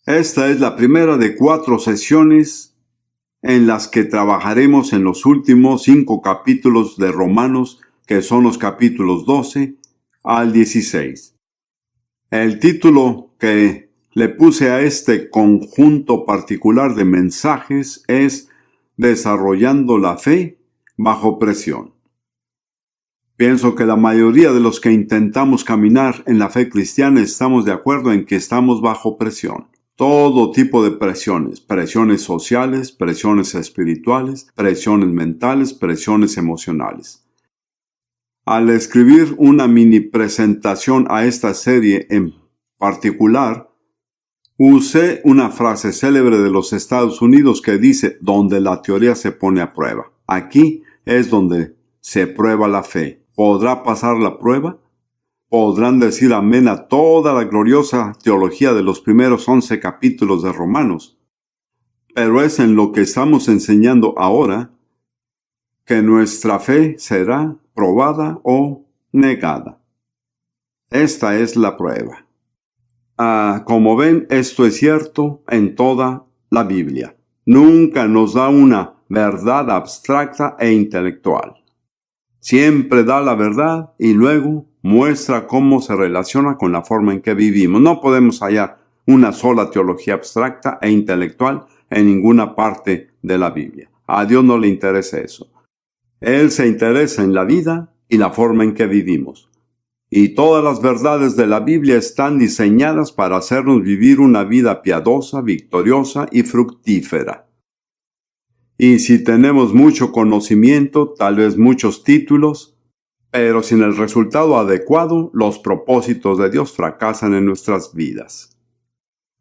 Esta es la primera de 4 sesiones en las que trabajaremos en los últimos 5 capítulos de Romanos, que son los capítulos 12 al 16. El título que le puse a este conjunto particular de mensajes es Desarrollando la fe bajo presión. Pienso que la mayoría de los que intentamos caminar en la fe cristiana estamos de acuerdo en que estamos bajo presión. Todo tipo de presiones, presiones sociales, presiones espirituales, presiones mentales, presiones emocionales. Al escribir una mini presentación a esta serie en particular, usé una frase célebre de los Estados Unidos que dice, donde la teoría se pone a prueba. Aquí es donde se prueba la fe. ¿Podrá pasar la prueba? ¿Podrán decir amén a toda la gloriosa teología de los primeros 11 capítulos de Romanos? Pero es en lo que estamos enseñando ahora que nuestra fe será probada o negada. Esta es la prueba. Como ven, esto es cierto en toda la Biblia. Nunca nos da una verdad abstracta e intelectual. Siempre da la verdad y luego muestra cómo se relaciona con la forma en que vivimos. No podemos hallar una sola teología abstracta e intelectual en ninguna parte de la Biblia. A Dios no le interesa eso. Él se interesa en la vida y la forma en que vivimos. Y todas las verdades de la Biblia están diseñadas para hacernos vivir una vida piadosa, victoriosa y fructífera. Y si tenemos mucho conocimiento, tal vez muchos títulos, pero sin el resultado adecuado, los propósitos de Dios fracasan en nuestras vidas.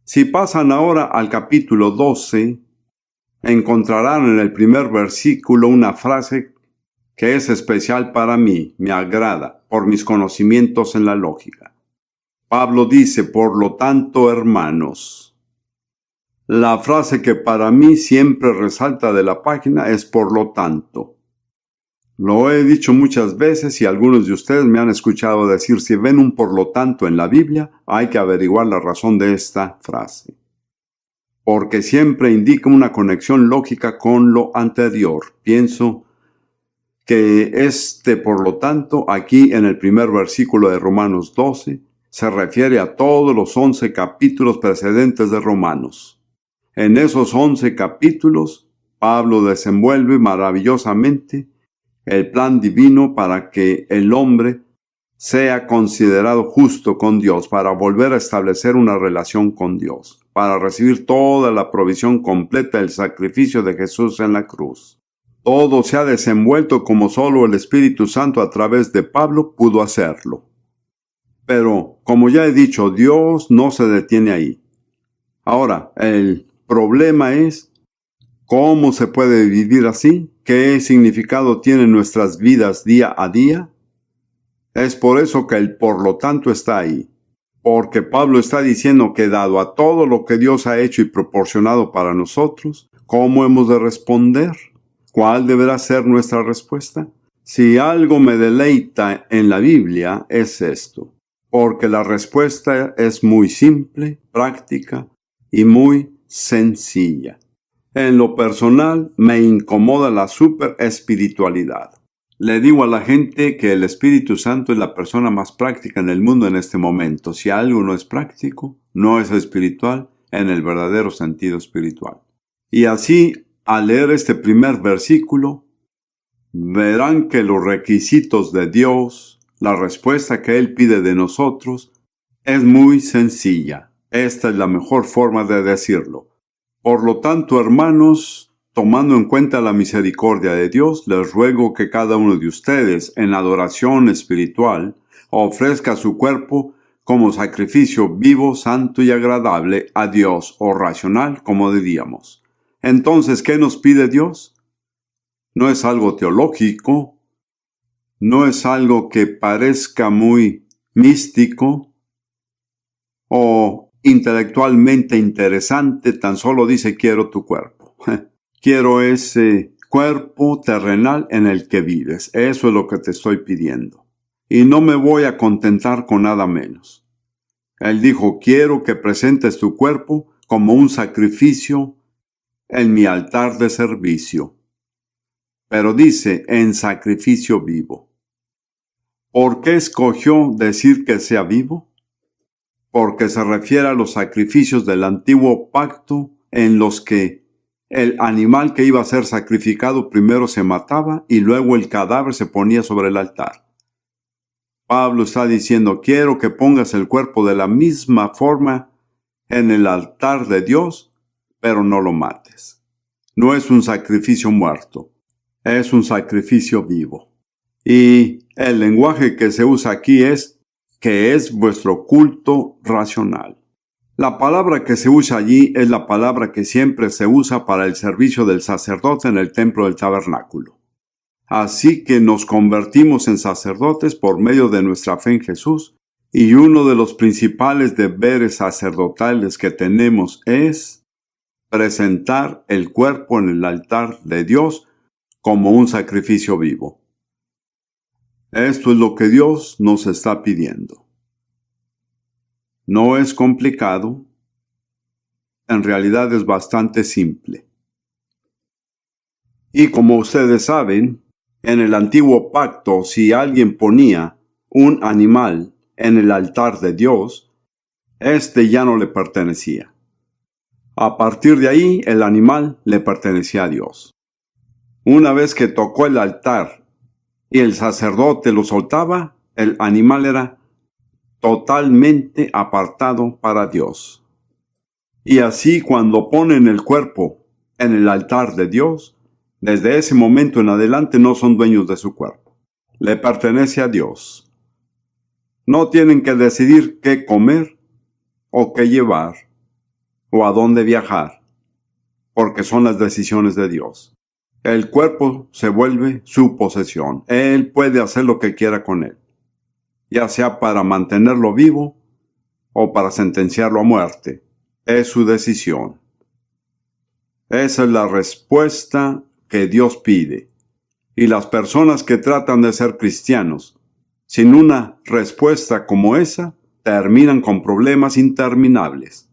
Si pasan ahora al capítulo 12, encontrarán en el primer versículo una frase que es especial para mí, me agrada, por mis conocimientos en la lógica. Pablo dice, por lo tanto, hermanos. La frase que para mí siempre resalta de la página es por lo tanto. Lo he dicho muchas veces y algunos de ustedes me han escuchado decir, si ven un por lo tanto en la Biblia, hay que averiguar la razón de esta frase. Porque siempre indica una conexión lógica con lo anterior. Pienso que por lo tanto, aquí en el primer versículo de Romanos 12, se refiere a todos los 11 capítulos precedentes de Romanos. En esos 11 capítulos, Pablo desenvuelve maravillosamente el plan divino para que el hombre sea considerado justo con Dios, para volver a establecer una relación con Dios, para recibir toda la provisión completa del sacrificio de Jesús en la cruz. Todo se ha desenvuelto como solo el Espíritu Santo a través de Pablo pudo hacerlo. Pero, como ya he dicho, Dios no se detiene ahí. Ahora, el problema es, ¿cómo se puede vivir así? ¿Qué significado tienen nuestras vidas día a día? Es por eso que el por lo tanto está ahí. Porque Pablo está diciendo que dado a todo lo que Dios ha hecho y proporcionado para nosotros, ¿cómo hemos de responder? ¿Cuál deberá ser nuestra respuesta? Si algo me deleita en la Biblia es esto, porque la respuesta es muy simple, práctica y muy sencilla. En lo personal, me incomoda la super espiritualidad. Le digo a la gente que el Espíritu Santo es la persona más práctica en el mundo en este momento. Si algo no es práctico, no es espiritual en el verdadero sentido espiritual. Y así, al leer este primer versículo, verán que los requisitos de Dios, la respuesta que Él pide de nosotros, es muy sencilla. Esta es la mejor forma de decirlo. Por lo tanto, hermanos, tomando en cuenta la misericordia de Dios, les ruego que cada uno de ustedes, en adoración espiritual, ofrezca su cuerpo como sacrificio vivo, santo y agradable a Dios, o racional, como diríamos. Entonces, ¿qué nos pide Dios? No es algo teológico, no es algo que parezca muy místico o intelectualmente interesante, tan solo dice quiero tu cuerpo. Quiero ese cuerpo terrenal en el que vives. Eso es lo que te estoy pidiendo. Y no me voy a contentar con nada menos. Él dijo, quiero que presentes tu cuerpo como un sacrificio en mi altar de servicio. Pero dice en sacrificio vivo. ¿Por qué escogió decir que sea vivo? Porque se refiere a los sacrificios del antiguo pacto en los que el animal que iba a ser sacrificado primero se mataba y luego el cadáver se ponía sobre el altar. Pablo está diciendo, quiero que pongas el cuerpo de la misma forma en el altar de Dios, pero no lo mates. No es un sacrificio muerto, es un sacrificio vivo. Y el lenguaje que se usa aquí es que es vuestro culto racional. La palabra que se usa allí es la palabra que siempre se usa para el servicio del sacerdote en el templo del tabernáculo. Así que nos convertimos en sacerdotes por medio de nuestra fe en Jesús, y uno de los principales deberes sacerdotales que tenemos es presentar el cuerpo en el altar de Dios como un sacrificio vivo. Esto es lo que Dios nos está pidiendo. No es complicado, en realidad es bastante simple. Y como ustedes saben, en el antiguo pacto, si alguien ponía un animal en el altar de Dios, este ya no le pertenecía. A partir de ahí, el animal le pertenecía a Dios. Una vez que tocó el altar y el sacerdote lo soltaba, el animal era totalmente apartado para Dios. Y así cuando ponen el cuerpo en el altar de Dios, desde ese momento en adelante no son dueños de su cuerpo. Le pertenece a Dios. No tienen que decidir qué comer o qué llevar o a dónde viajar, porque son las decisiones de Dios. El cuerpo se vuelve su posesión. Él puede hacer lo que quiera con él, ya sea para mantenerlo vivo o para sentenciarlo a muerte. Es su decisión. Esa es la respuesta que Dios pide. Y las personas que tratan de ser cristianos, sin una respuesta como esa, terminan con problemas interminables.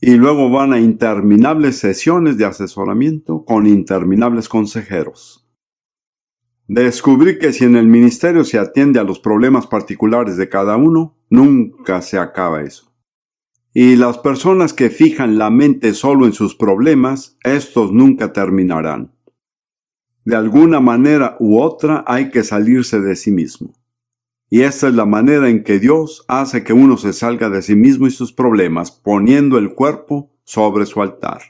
Y luego van a interminables sesiones de asesoramiento con interminables consejeros. Descubrí que si en el ministerio se atiende a los problemas particulares de cada uno, nunca se acaba eso. Y las personas que fijan la mente solo en sus problemas, estos nunca terminarán. De alguna manera u otra hay que salirse de sí mismo. Y esta es la manera en que Dios hace que uno se salga de sí mismo y sus problemas, poniendo el cuerpo sobre su altar.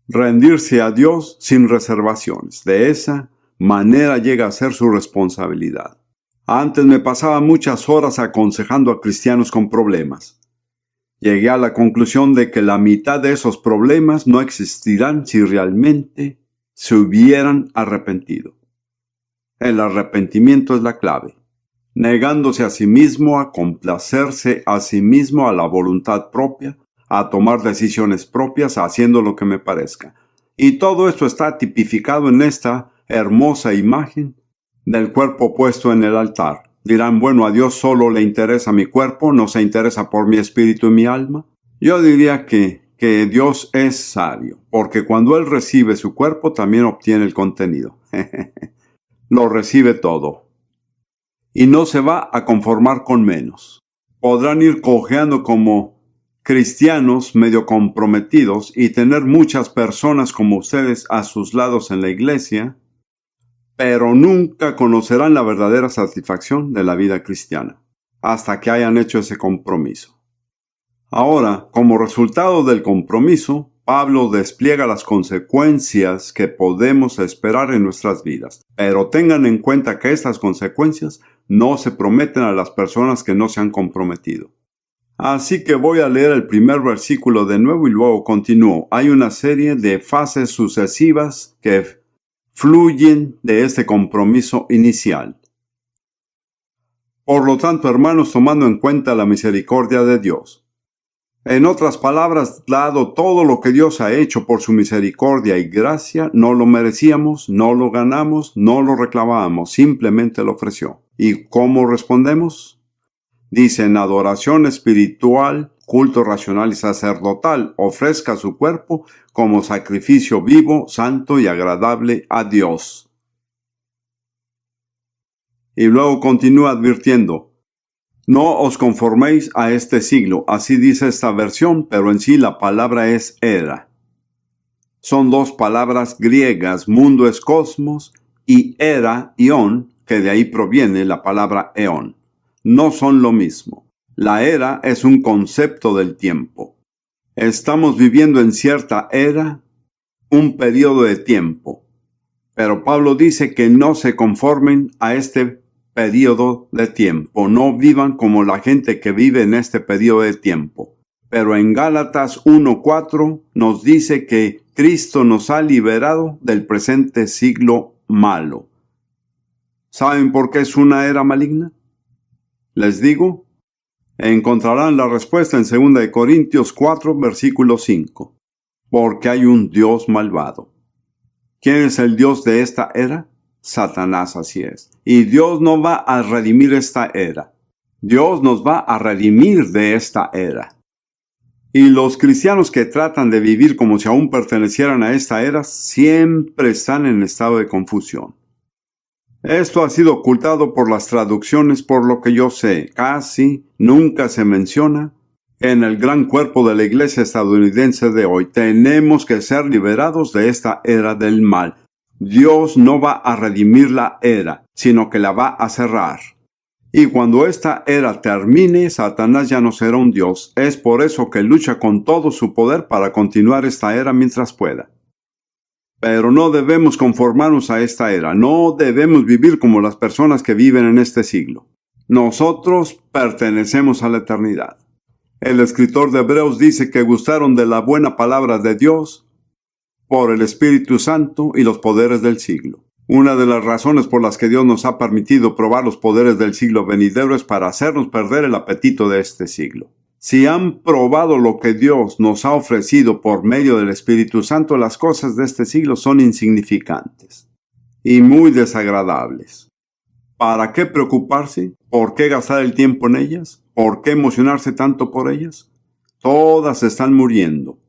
Rendirse a Dios sin reservaciones. De esa manera llega a ser su responsabilidad. Antes me pasaba muchas horas aconsejando a cristianos con problemas. Llegué a la conclusión de que la mitad de esos problemas no existirán si realmente se hubieran arrepentido. El arrepentimiento es la clave. Negándose a sí mismo, a complacerse a sí mismo, a la voluntad propia, a tomar decisiones propias, haciendo lo que me parezca. Y todo esto está tipificado en esta hermosa imagen del cuerpo puesto en el altar. Dirán, bueno, a Dios solo le interesa mi cuerpo, no se interesa por mi espíritu y mi alma. Yo diría que Dios es sabio, porque cuando Él recibe su cuerpo, también obtiene el contenido. Lo recibe todo. Y no se va a conformar con menos. Podrán ir cojeando como cristianos medio comprometidos y tener muchas personas como ustedes a sus lados en la iglesia, pero nunca conocerán la verdadera satisfacción de la vida cristiana, hasta que hayan hecho ese compromiso. Ahora, como resultado del compromiso, Pablo despliega las consecuencias que podemos esperar en nuestras vidas, pero tengan en cuenta que estas consecuencias no se prometen a las personas que no se han comprometido. Así que voy a leer el primer versículo de nuevo y luego continúo. Hay una serie de fases sucesivas que fluyen de este compromiso inicial. Por lo tanto, hermanos, tomando en cuenta la misericordia de Dios. En otras palabras, dado todo lo que Dios ha hecho por su misericordia y gracia, no lo merecíamos, no lo ganamos, no lo reclamábamos, simplemente lo ofreció. ¿Y cómo respondemos? Dice, en adoración espiritual culto racional y sacerdotal, ofrezca su cuerpo como sacrificio vivo, santo y agradable a Dios. Y luego continúa advirtiendo: no os conforméis a este siglo. Así dice esta versión, pero en sí la palabra es era. Son dos palabras griegas, mundo es cosmos, y era, ión, que de ahí proviene la palabra eón. No son lo mismo. La era es un concepto del tiempo. Estamos viviendo en cierta era, un periodo de tiempo. Pero Pablo dice que no se conformen a este periodo de tiempo. No vivan como la gente que vive en este periodo de tiempo. Pero en Gálatas 1:4 nos dice que Cristo nos ha liberado del presente siglo malo. ¿Saben por qué es una era maligna? Les digo, encontrarán la respuesta en 2 Corintios 4, versículo 5. Porque hay un Dios malvado. ¿Quién es el Dios de esta era? Satanás, así es. Y Dios no va a redimir esta era. Dios nos va a redimir de esta era. Y los cristianos que tratan de vivir como si aún pertenecieran a esta era siempre están en estado de confusión. Esto ha sido ocultado por las traducciones, por lo que yo sé. Casi nunca se menciona en el gran cuerpo de la iglesia estadounidense de hoy. Tenemos que ser liberados de esta era del mal. Dios no va a redimir la era, sino que la va a cerrar. Y cuando esta era termine, Satanás ya no será un Dios. Es por eso que lucha con todo su poder para continuar esta era mientras pueda. Pero no debemos conformarnos a esta era. No debemos vivir como las personas que viven en este siglo. Nosotros pertenecemos a la eternidad. El escritor de Hebreos dice que gustaron de la buena palabra de Dios por el Espíritu Santo y los poderes del siglo. Una de las razones por las que Dios nos ha permitido probar los poderes del siglo venidero es para hacernos perder el apetito de este siglo. Si han probado lo que Dios nos ha ofrecido por medio del Espíritu Santo, las cosas de este siglo son insignificantes y muy desagradables. ¿Para qué preocuparse? ¿Por qué gastar el tiempo en ellas? ¿Por qué emocionarse tanto por ellas? Todas están muriendo.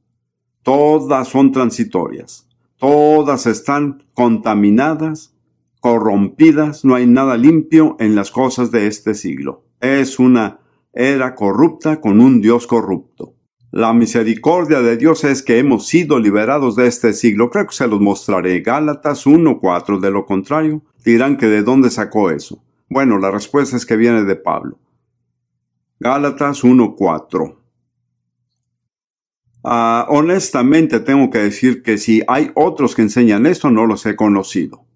Todas son transitorias. Todas están contaminadas, corrompidas. No hay nada limpio en las cosas de este siglo. Es una era corrupta con un Dios corrupto. La misericordia de Dios es que hemos sido liberados de este siglo. Creo que se los mostraré. Gálatas 1:4. De lo contrario, dirán que de dónde sacó eso. Bueno, la respuesta es que viene de Pablo. Gálatas 1:4. Honestamente tengo que decir que si hay otros que enseñan esto, no los he conocido.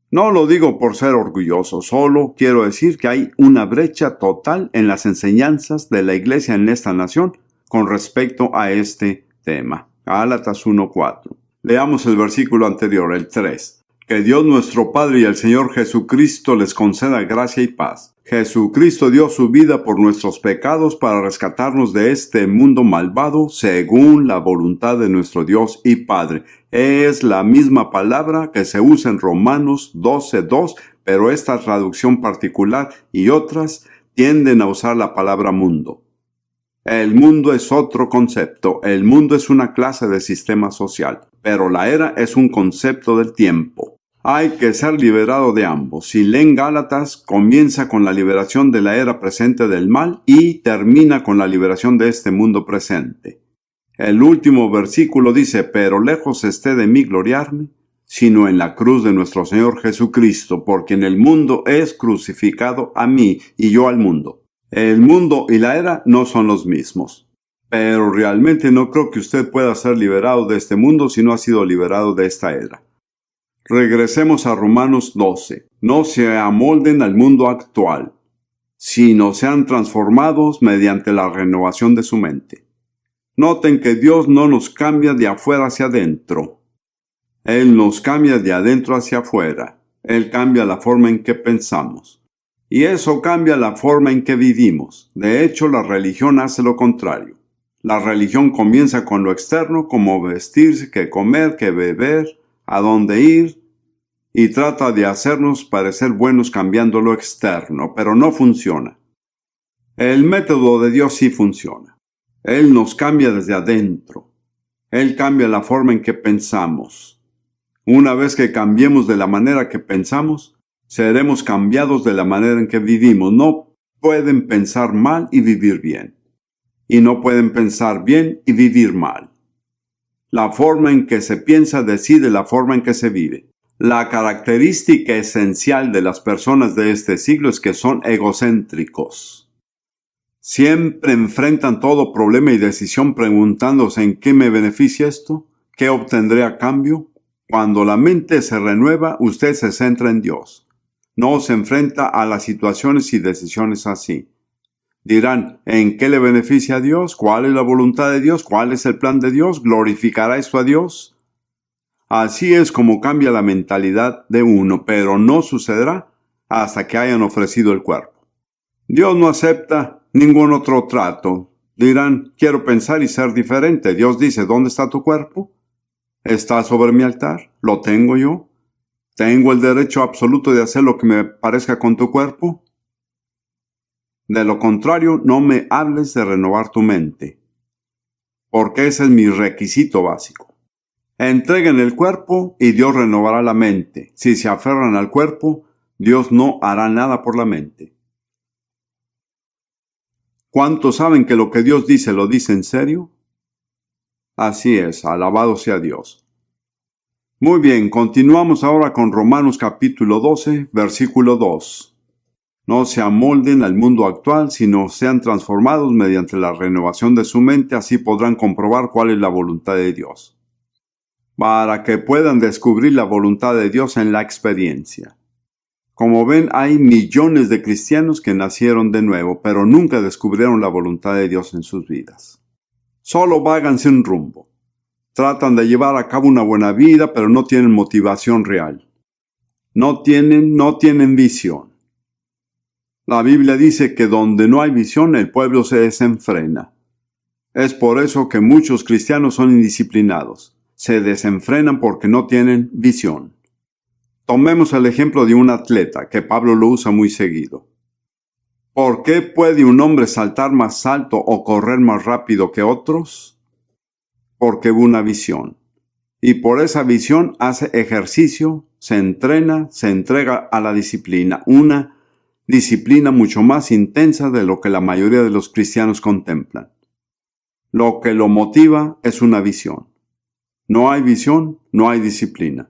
No lo digo por ser orgulloso, solo quiero decir que hay una brecha total en las enseñanzas de la iglesia en esta nación con respecto a este tema. Gálatas 1:4. Leamos el versículo anterior, el 3. Que Dios nuestro Padre y el Señor Jesucristo les conceda gracia y paz. Jesucristo dio su vida por nuestros pecados para rescatarnos de este mundo malvado según la voluntad de nuestro Dios y Padre. Es la misma palabra que se usa en Romanos 12:2, pero esta traducción particular y otras tienden a usar la palabra mundo. El mundo es otro concepto. El mundo es una clase de sistema social, pero la era es un concepto del tiempo. Hay que ser liberado de ambos. Si leen Gálatas, comienza con la liberación de la era presente del mal y termina con la liberación de este mundo presente. El último versículo dice: pero lejos esté de mí gloriarme, sino en la cruz de nuestro Señor Jesucristo, porque en el mundo es crucificado a mí y yo al mundo. El mundo y la era no son los mismos. Pero realmente no creo que usted pueda ser liberado de este mundo si no ha sido liberado de esta era. Regresemos a Romanos 12. No se amolden al mundo actual, sino sean transformados mediante la renovación de su mente. Noten que Dios no nos cambia de afuera hacia adentro. Él nos cambia de adentro hacia afuera. Él cambia la forma en que pensamos. Y eso cambia la forma en que vivimos. De hecho, la religión hace lo contrario. La religión comienza con lo externo, como vestirse, que comer, que beber, a dónde ir, y trata de hacernos parecer buenos cambiando lo externo, pero no funciona. El método de Dios sí funciona. Él nos cambia desde adentro. Él cambia la forma en que pensamos. Una vez que cambiemos de la manera que pensamos, seremos cambiados de la manera en que vivimos. No pueden pensar mal y vivir bien. Y no pueden pensar bien y vivir mal. La forma en que se piensa decide la forma en que se vive. La característica esencial de las personas de este siglo es que son egocéntricos. Siempre enfrentan todo problema y decisión preguntándose ¿en qué me beneficia esto? ¿Qué obtendré a cambio? Cuando la mente se renueva, usted se centra en Dios. No se enfrenta a las situaciones y decisiones así. Dirán, ¿en qué le beneficia a Dios? ¿Cuál es la voluntad de Dios? ¿Cuál es el plan de Dios? ¿Glorificará esto a Dios? Así es como cambia la mentalidad de uno, pero no sucederá hasta que hayan ofrecido el cuerpo. Dios no acepta ningún otro trato. Dirán, quiero pensar y ser diferente. Dios dice, ¿dónde está tu cuerpo? ¿Está sobre mi altar? ¿Lo tengo yo? ¿Tengo el derecho absoluto de hacer lo que me parezca con tu cuerpo? De lo contrario, no me hables de renovar tu mente, porque ese es mi requisito básico. Entreguen el cuerpo y Dios renovará la mente. Si se aferran al cuerpo, Dios no hará nada por la mente. ¿Cuántos saben que lo que Dios dice lo dice en serio? Así es, alabado sea Dios. Muy bien, continuamos ahora con Romanos capítulo 12, versículo 2. No se amolden al mundo actual, sino sean transformados mediante la renovación de su mente, así podrán comprobar cuál es la voluntad de Dios. Para que puedan descubrir la voluntad de Dios en la experiencia. Como ven, hay millones de cristianos que nacieron de nuevo, pero nunca descubrieron la voluntad de Dios en sus vidas. Solo vagan sin rumbo. Tratan de llevar a cabo una buena vida, pero no tienen motivación real. No tienen visión. La Biblia dice que donde no hay visión, el pueblo se desenfrena. Es por eso que muchos cristianos son indisciplinados. Se desenfrenan porque no tienen visión. Tomemos el ejemplo de un atleta, que Pablo lo usa muy seguido. ¿Por qué puede un hombre saltar más alto o correr más rápido que otros? Porque hubo una visión. Y por esa visión hace ejercicio, se entrena, se entrega a la disciplina. Una disciplina mucho más intensa de lo que la mayoría de los cristianos contemplan. Lo que lo motiva es una visión. No hay visión, no hay disciplina.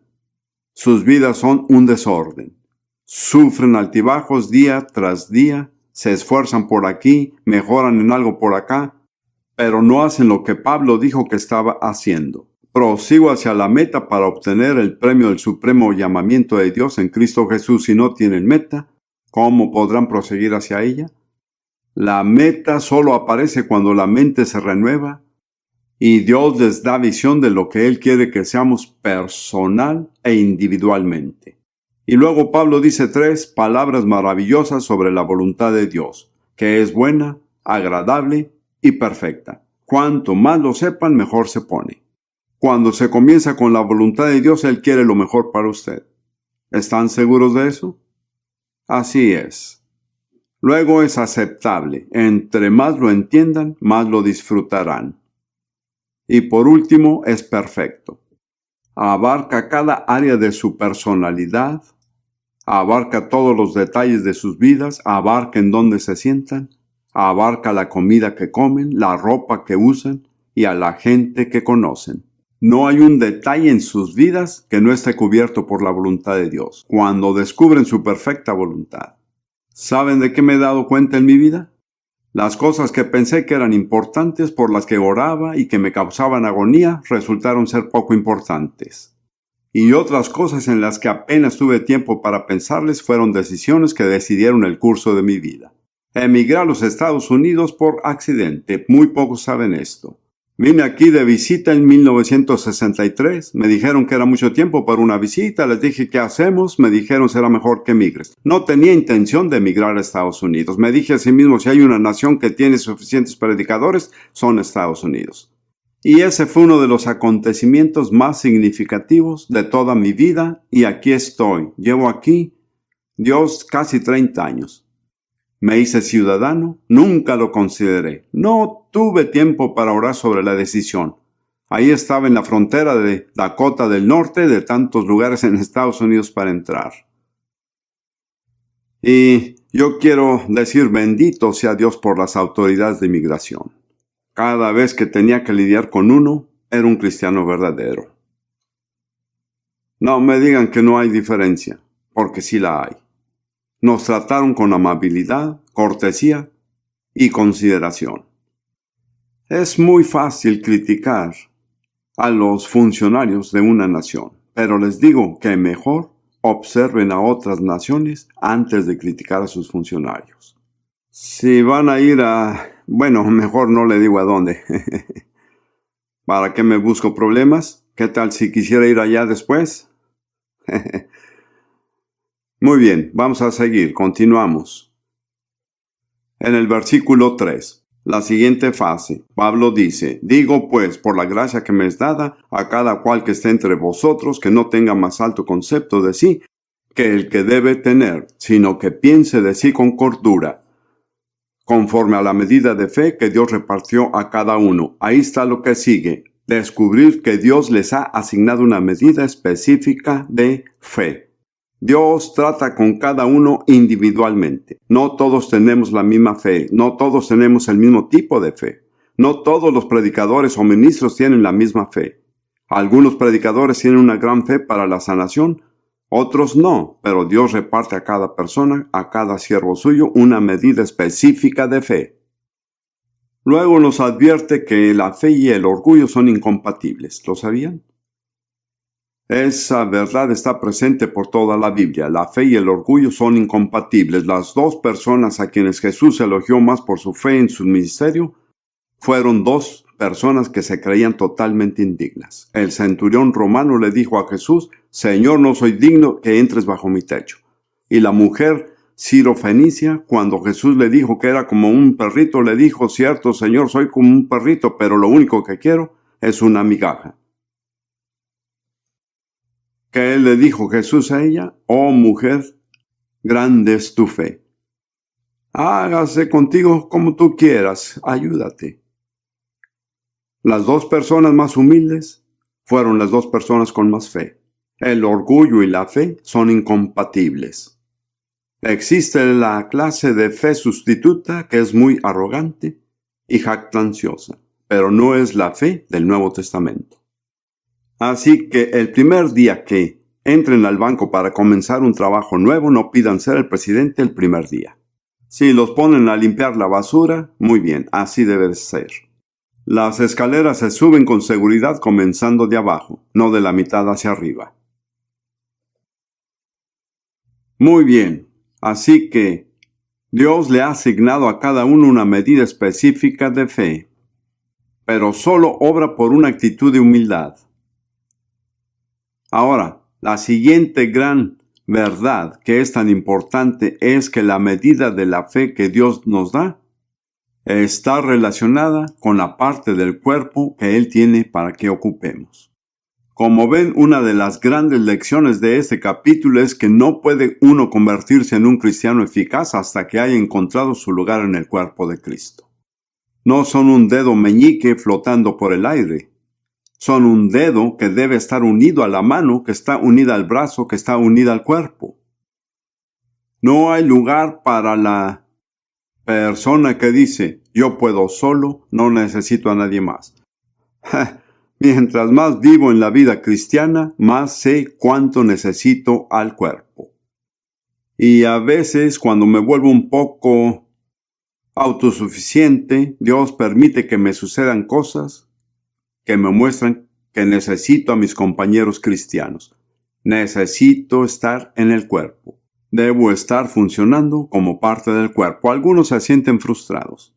Sus vidas son un desorden. Sufren altibajos día tras día, se esfuerzan por aquí, mejoran en algo por acá, pero no hacen lo que Pablo dijo que estaba haciendo. Prosigo hacia la meta para obtener el premio del supremo llamamiento de Dios en Cristo Jesús. Si no tienen meta, ¿cómo podrán proseguir hacia ella? La meta solo aparece cuando la mente se renueva y Dios les da visión de lo que Él quiere que seamos personal e individualmente. Y luego Pablo dice 3 palabras maravillosas sobre la voluntad de Dios, que es buena, agradable y perfecta. Cuanto más lo sepan, mejor se pone. Cuando se comienza con la voluntad de Dios, Él quiere lo mejor para usted. ¿Están seguros de eso? Así es. Luego es aceptable. Entre más lo entiendan, más lo disfrutarán. Y por último, es perfecto. Abarca cada área de su personalidad, abarca todos los detalles de sus vidas, abarca en dónde se sientan, abarca la comida que comen, la ropa que usan y a la gente que conocen. No hay un detalle en sus vidas que no esté cubierto por la voluntad de Dios, cuando descubren su perfecta voluntad. ¿Saben de qué me he dado cuenta en mi vida? Las cosas que pensé que eran importantes, por las que oraba y que me causaban agonía, resultaron ser poco importantes. Y otras cosas en las que apenas tuve tiempo para pensarles fueron decisiones que decidieron el curso de mi vida. Emigré a los Estados Unidos por accidente. Muy pocos saben esto. Vine aquí de visita en 1963. Me dijeron que era mucho tiempo para una visita. Les dije, ¿qué hacemos? Me dijeron, será mejor que emigres. No tenía intención de emigrar a Estados Unidos. Me dije a sí mismo, si hay una nación que tiene suficientes predicadores, son Estados Unidos. Y ese fue uno de los acontecimientos más significativos de toda mi vida. Y aquí estoy. Llevo aquí, Dios, casi 30 años. ¿Me hice ciudadano? Nunca lo consideré. No tuve tiempo para orar sobre la decisión. Ahí estaba en la frontera de Dakota del Norte, de tantos lugares en Estados Unidos para entrar. Y yo quiero decir bendito sea Dios por las autoridades de inmigración. Cada vez que tenía que lidiar con uno, era un cristiano verdadero. No me digan que no hay diferencia, porque sí la hay. Nos trataron con amabilidad, cortesía y consideración. Es muy fácil criticar a los funcionarios de una nación, pero les digo que mejor observen a otras naciones antes de criticar a sus funcionarios. Si van a ir bueno, mejor no le digo a dónde. ¿Para qué me busco problemas? ¿Qué tal si quisiera ir allá después? Muy bien, vamos a seguir, continuamos. En el versículo 3, la siguiente fase, Pablo dice: digo pues, por la gracia que me es dada, a cada cual que esté entre vosotros, que no tenga más alto concepto de sí que el que debe tener, sino que piense de sí con cordura, conforme a la medida de fe que Dios repartió a cada uno. Ahí está lo que sigue, descubrir que Dios les ha asignado una medida específica de fe. Dios trata con cada uno individualmente. No todos tenemos la misma fe, no todos tenemos el mismo tipo de fe. No todos los predicadores o ministros tienen la misma fe. Algunos predicadores tienen una gran fe para la sanación, otros no, pero Dios reparte a cada persona, a cada siervo suyo, una medida específica de fe. Luego nos advierte que la fe y el orgullo son incompatibles. ¿Lo sabían? Esa verdad está presente por toda la Biblia. La fe y el orgullo son incompatibles. Las dos personas a quienes Jesús elogió más por su fe en su ministerio fueron dos personas que se creían totalmente indignas. El centurión romano le dijo a Jesús: Señor, no soy digno que entres bajo mi techo. Y la mujer sirofenicia, cuando Jesús le dijo que era como un perrito, le dijo: cierto, Señor, soy como un perrito, pero lo único que quiero es una migaja. ¿Qué le dijo Jesús a ella? Oh mujer, grande es tu fe. Hágase contigo como tú quieras, ayúdate. Las dos personas más humildes fueron las dos personas con más fe. El orgullo y la fe son incompatibles. Existe la clase de fe sustituta que es muy arrogante y jactanciosa, pero no es la fe del Nuevo Testamento. Así que el primer día que entren al banco para comenzar un trabajo nuevo, no pidan ser el presidente el primer día. Si los ponen a limpiar la basura, muy bien, así debe ser. Las escaleras se suben con seguridad comenzando de abajo, no de la mitad hacia arriba. Muy bien, así que Dios le ha asignado a cada uno una medida específica de fe, pero solo obra por una actitud de humildad. Ahora, la siguiente gran verdad que es tan importante es que la medida de la fe que Dios nos da está relacionada con la parte del cuerpo que Él tiene para que ocupemos. Como ven, una de las grandes lecciones de este capítulo es que no puede uno convertirse en un cristiano eficaz hasta que haya encontrado su lugar en el cuerpo de Cristo. No son un dedo meñique flotando por el aire. Son un dedo que debe estar unido a la mano, que está unida al brazo, que está unida al cuerpo. No hay lugar para la persona que dice: yo puedo solo, no necesito a nadie más. Mientras más vivo en la vida cristiana, más sé cuánto necesito al cuerpo. Y a veces, cuando me vuelvo un poco autosuficiente, Dios permite que me sucedan cosas que me muestran que necesito a mis compañeros cristianos. Necesito estar en el cuerpo. Debo estar funcionando como parte del cuerpo. Algunos se sienten frustrados.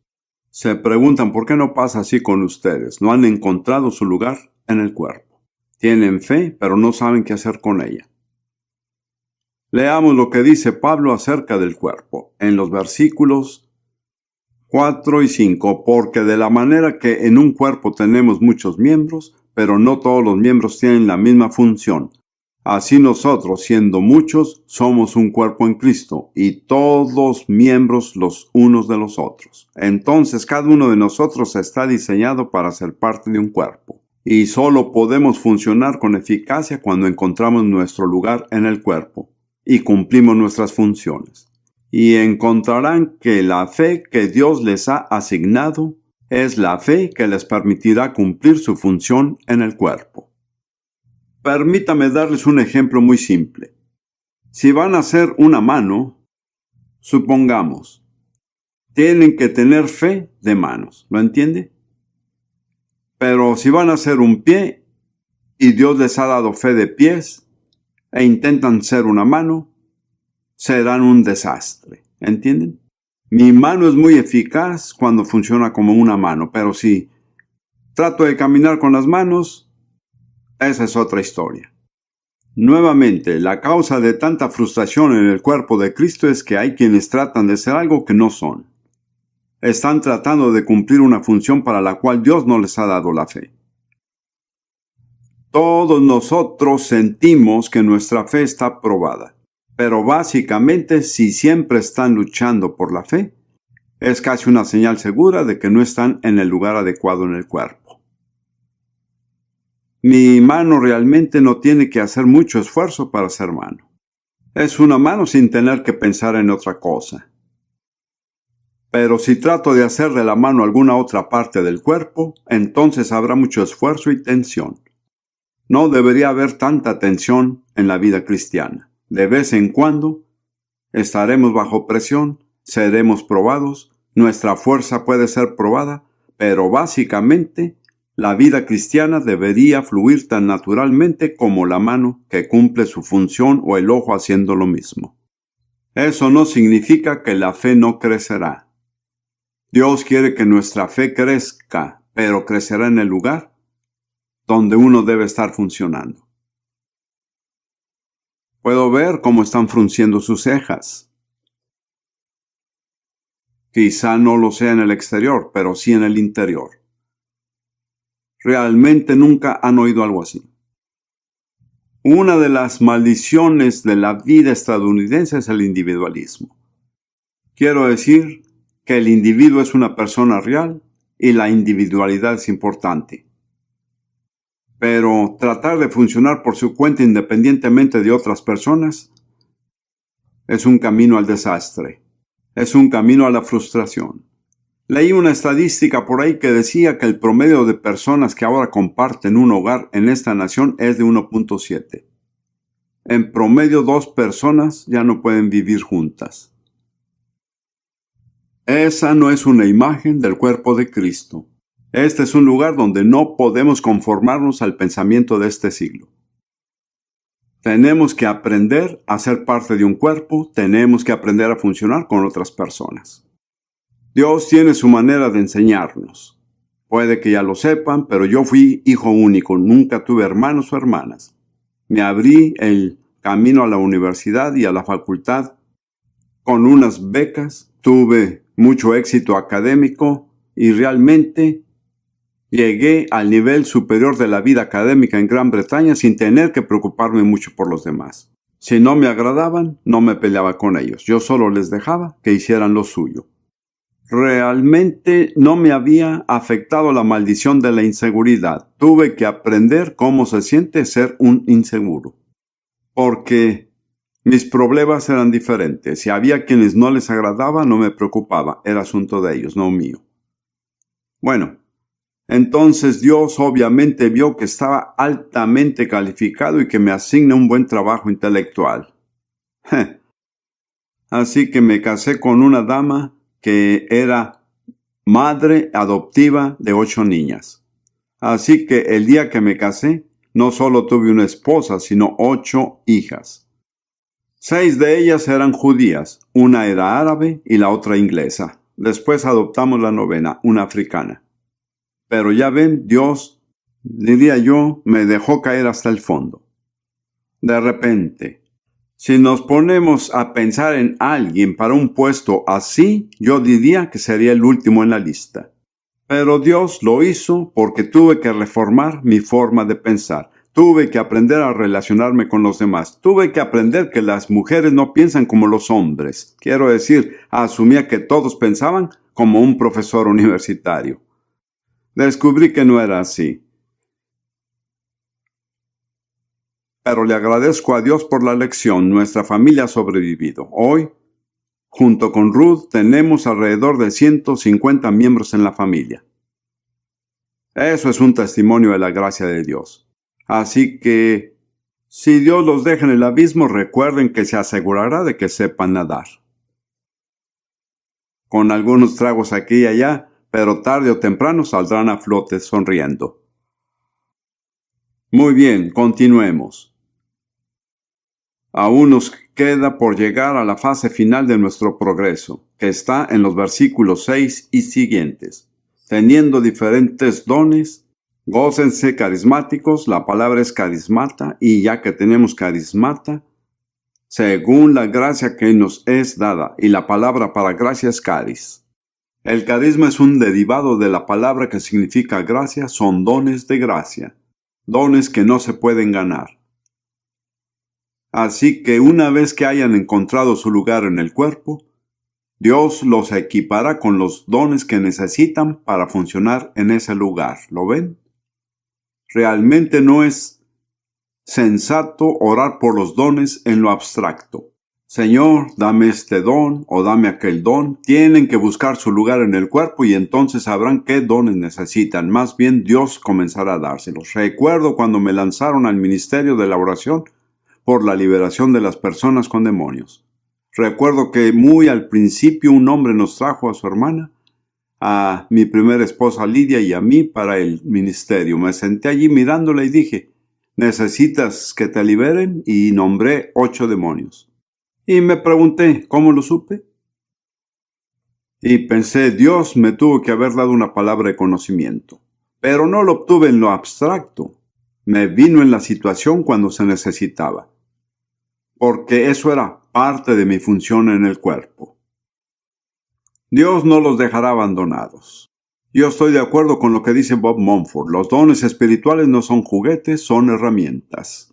Se preguntan por qué no pasa así con ustedes. No han encontrado su lugar en el cuerpo. Tienen fe, pero no saben qué hacer con ella. Leamos lo que dice Pablo acerca del cuerpo en los versículos 4 y 5, porque de la manera que en un cuerpo tenemos muchos miembros, pero no todos los miembros tienen la misma función. Así nosotros, siendo muchos, somos un cuerpo en Cristo, y todos miembros los unos de los otros. Entonces cada uno de nosotros está diseñado para ser parte de un cuerpo. Y solo podemos funcionar con eficacia cuando encontramos nuestro lugar en el cuerpo y cumplimos nuestras funciones. Y encontrarán que la fe que Dios les ha asignado es la fe que les permitirá cumplir su función en el cuerpo. Permítame darles un ejemplo muy simple. Si van a hacer una mano, supongamos, tienen que tener fe de manos, ¿lo entiende? Pero si van a hacer un pie y Dios les ha dado fe de pies e intentan ser una mano, serán un desastre, ¿entienden? Mi mano es muy eficaz cuando funciona como una mano, pero si trato de caminar con las manos, esa es otra historia. Nuevamente, la causa de tanta frustración en el cuerpo de Cristo es que hay quienes tratan de ser algo que no son. Están tratando de cumplir una función para la cual Dios no les ha dado la fe. Todos nosotros sentimos que nuestra fe está probada, pero básicamente si siempre están luchando por la fe, es casi una señal segura de que no están en el lugar adecuado en el cuerpo. Mi mano realmente no tiene que hacer mucho esfuerzo para ser mano. Es una mano sin tener que pensar en otra cosa. Pero si trato de hacer de la mano alguna otra parte del cuerpo, entonces habrá mucho esfuerzo y tensión. No debería haber tanta tensión en la vida cristiana. De vez en cuando estaremos bajo presión, seremos probados, nuestra fuerza puede ser probada, pero básicamente la vida cristiana debería fluir tan naturalmente como la mano que cumple su función o el ojo haciendo lo mismo. Eso no significa que la fe no crecerá. Dios quiere que nuestra fe crezca, pero crecerá en el lugar donde uno debe estar funcionando. Puedo ver cómo están frunciendo sus cejas. Quizá no lo sea en el exterior, pero sí en el interior. Realmente nunca han oído algo así. Una de las maldiciones de la vida estadounidense es el individualismo. Quiero decir que el individuo es una persona real y la individualidad es importante. Pero tratar de funcionar por su cuenta independientemente de otras personas es un camino al desastre. Es un camino a la frustración. Leí una estadística por ahí que decía que el promedio de personas que ahora comparten un hogar en esta nación es de 1.7. En promedio 2 personas ya no pueden vivir juntas. Esa no es una imagen del cuerpo de Cristo. Este es un lugar donde no podemos conformarnos al pensamiento de este siglo. Tenemos que aprender a ser parte de un cuerpo, tenemos que aprender a funcionar con otras personas. Dios tiene su manera de enseñarnos. Puede que ya lo sepan, pero yo fui hijo único, nunca tuve hermanos o hermanas. Me abrí el camino a la universidad y a la facultad con unas becas, tuve mucho éxito académico y realmente llegué al nivel superior de la vida académica en Gran Bretaña sin tener que preocuparme mucho por los demás. Si no me agradaban, no me peleaba con ellos. Yo solo les dejaba que hicieran lo suyo. Realmente no me había afectado la maldición de la inseguridad. Tuve que aprender cómo se siente ser un inseguro. Porque mis problemas eran diferentes. Si había quienes no les agradaba, no me preocupaba. Era asunto de ellos, no mío. Bueno, entonces Dios obviamente vio que estaba altamente calificado y que me asigna un buen trabajo intelectual. Así que me casé con una dama que era madre adoptiva de 8 niñas. Así que el día que me casé, no solo tuve una esposa, sino 8 hijas. 6 de ellas eran judías, una era árabe y la otra inglesa. Después adoptamos la 9ª, una africana. Pero ya ven, Dios, diría yo, me dejó caer hasta el fondo. De repente, si nos ponemos a pensar en alguien para un puesto así, yo diría que sería el último en la lista. Pero Dios lo hizo porque tuve que reformar mi forma de pensar. Tuve que aprender a relacionarme con los demás. Tuve que aprender que las mujeres no piensan como los hombres. Quiero decir, asumía que todos pensaban como un profesor universitario. Descubrí que no era así. Pero le agradezco a Dios por la lección. Nuestra familia ha sobrevivido. Hoy, junto con Ruth, tenemos alrededor de 150 miembros en la familia. Eso es un testimonio de la gracia de Dios. Así que, si Dios los deja en el abismo, recuerden que se asegurará de que sepan nadar. Con algunos tragos aquí y allá, pero tarde o temprano saldrán a flote sonriendo. Muy bien, continuemos. Aún nos queda por llegar a la fase final de nuestro progreso, que está en los versículos 6 y siguientes. Teniendo diferentes dones, gócense carismáticos, la palabra es carismata, y ya que tenemos carismata, según la gracia que nos es dada, y la palabra para gracia es caris. El carisma es un derivado de la palabra que significa gracia, son dones de gracia, dones que no se pueden ganar. Así que una vez que hayan encontrado su lugar en el cuerpo, Dios los equipará con los dones que necesitan para funcionar en ese lugar. ¿Lo ven? Realmente no es sensato orar por los dones en lo abstracto. Señor, dame este don o dame aquel don. Tienen que buscar su lugar en el cuerpo y entonces sabrán qué dones necesitan. Más bien Dios comenzará a dárselos. Recuerdo cuando me lanzaron al ministerio de la oración por la liberación de las personas con demonios. Recuerdo que muy al principio un hombre nos trajo a su hermana, a mi primera esposa Lidia y a mí para el ministerio. Me senté allí mirándola y dije, ¿necesitas que te liberen? Y nombré 8 demonios. Y me pregunté, ¿cómo lo supe? Y pensé, Dios me tuvo que haber dado una palabra de conocimiento. Pero no lo obtuve en lo abstracto. Me vino en la situación cuando se necesitaba. Porque eso era parte de mi función en el cuerpo. Dios no los dejará abandonados. Yo estoy de acuerdo con lo que dice Bob Mumford. Los dones espirituales no son juguetes, son herramientas.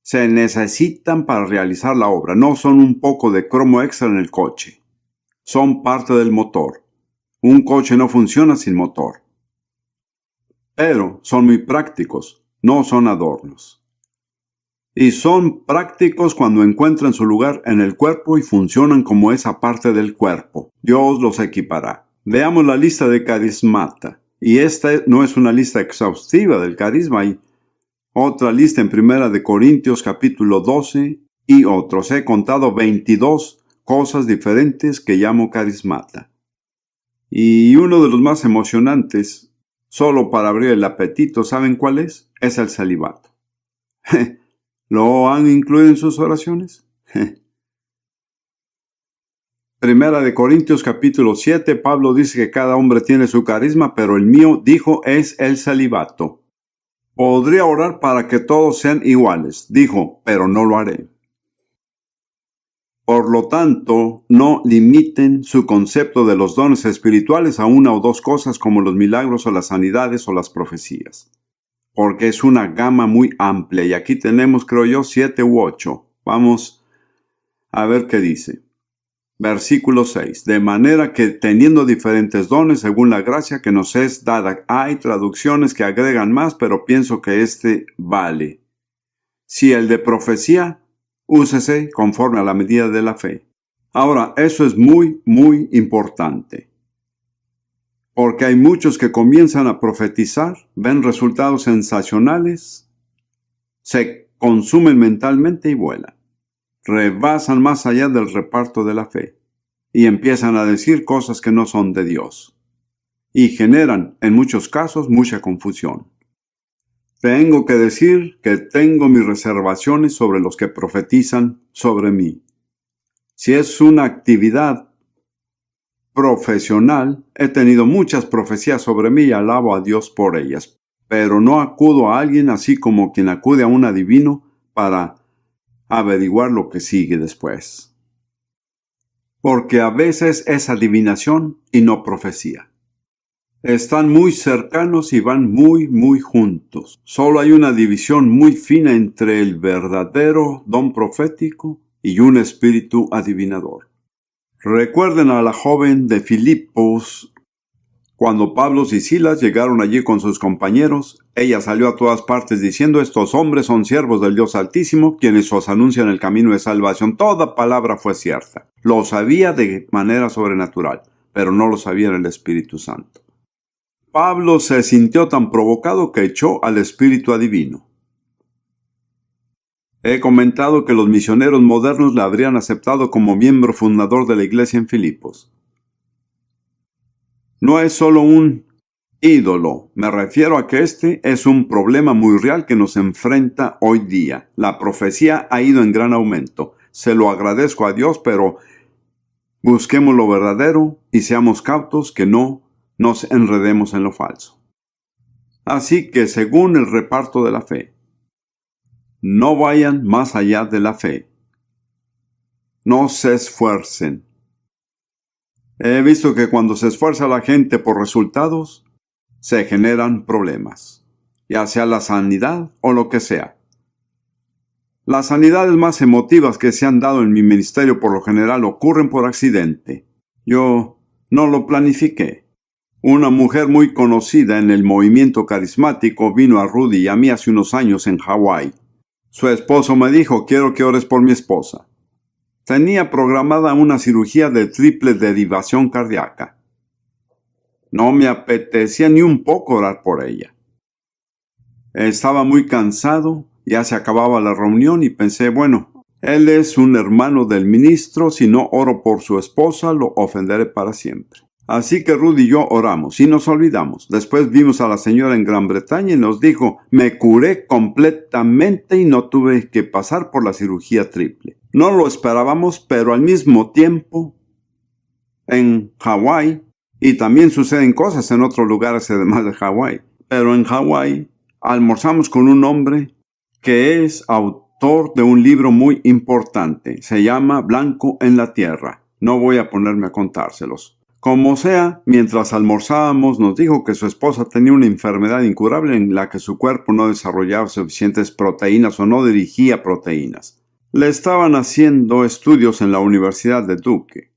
Se necesitan para realizar la obra. No son un poco de cromo extra en el coche. Son parte del motor. Un coche no funciona sin motor. Pero son muy prácticos, no son adornos. Y son prácticos cuando encuentran su lugar en el cuerpo y funcionan como esa parte del cuerpo. Dios los equipará. Veamos la lista de carismata. Y esta no es una lista exhaustiva del carisma. Hay otra lista en 1 Corintios capítulo 12 y otros. He contado 22 cosas diferentes que llamo carismata. Y uno de los más emocionantes, solo para abrir el apetito, ¿saben cuál es? Es el celibato. ¿Lo han incluido en sus oraciones? 1 Corintios capítulo 7, Pablo dice que cada hombre tiene su carisma, pero el mío, dijo, es el celibato. Podría orar para que todos sean iguales, dijo, pero no lo haré. Por lo tanto, no limiten su concepto de los dones espirituales a 1 o 2 cosas como los milagros o las sanidades o las profecías. Porque es una gama muy amplia y aquí tenemos, creo yo, 7 u 8. Vamos a ver qué dice. Versículo 6. De manera que teniendo diferentes dones según la gracia que nos es dada, hay traducciones que agregan más, pero pienso que este vale. Si el de profecía, úsese conforme a la medida de la fe. Ahora, eso es muy, muy importante. Porque hay muchos que comienzan a profetizar, ven resultados sensacionales, se consumen mentalmente y vuelan. Rebasan más allá del reparto de la fe y empiezan a decir cosas que no son de Dios. Y generan, en muchos casos, mucha confusión. Tengo que decir que tengo mis reservaciones sobre los que profetizan sobre mí. Si es una actividad profesional, he tenido muchas profecías sobre mí y alabo a Dios por ellas, pero no acudo a alguien así como quien acude a un adivino para averiguar lo que sigue después. Porque a veces es adivinación y no profecía. Están muy cercanos y van muy juntos. Solo hay una división muy fina entre el verdadero don profético y un espíritu adivinador. Recuerden a la joven de Filipos. Cuando Pablo y Silas llegaron allí con sus compañeros, ella salió a todas partes diciendo: estos hombres son siervos del Dios Altísimo, quienes os anuncian el camino de salvación. Toda palabra fue cierta. Lo sabía de manera sobrenatural, pero no lo sabía en el Espíritu Santo. Pablo se sintió tan provocado que echó al espíritu adivino. He comentado que los misioneros modernos la habrían aceptado como miembro fundador de la iglesia en Filipos. No es solo un ídolo, me refiero a que este es un problema muy real que nos enfrenta hoy día. La profecía ha ido en gran aumento. Se lo agradezco a Dios, pero busquemos lo verdadero y seamos cautos que no nos enredemos en lo falso. Así que según el reparto de la fe, no vayan más allá de la fe. No se esfuercen. He visto que cuando se esfuerza la gente por resultados, se generan problemas, ya sea la sanidad o lo que sea. Las sanidades más emotivas que se han dado en mi ministerio por lo general ocurren por accidente. Yo no lo planifiqué. Una mujer muy conocida en el movimiento carismático vino a Rudy y a mí hace unos años en Hawái. Su esposo me dijo: quiero que ores por mi esposa. Tenía programada una cirugía de triple derivación cardíaca. No me apetecía ni un poco orar por ella. Estaba muy cansado, ya se acababa la reunión y pensé: bueno, él es un hermano del ministro, si no oro por su esposa, lo ofenderé para siempre. Así que Rudy y yo oramos y nos olvidamos. Después vimos a la señora en Gran Bretaña y nos dijo: me curé completamente y no tuve que pasar por la cirugía triple. No lo esperábamos, pero al mismo tiempo, en Hawái, y también suceden cosas en otros lugares además de Hawái, pero en Hawái almorzamos con un hombre que es autor de un libro muy importante. Se llama Blanco en la Tierra. No voy a ponerme a contárselos. Como sea, mientras almorzábamos nos dijo que su esposa tenía una enfermedad incurable en la que su cuerpo no desarrollaba suficientes proteínas o no dirigía proteínas. Le estaban haciendo estudios en la Universidad de Duke.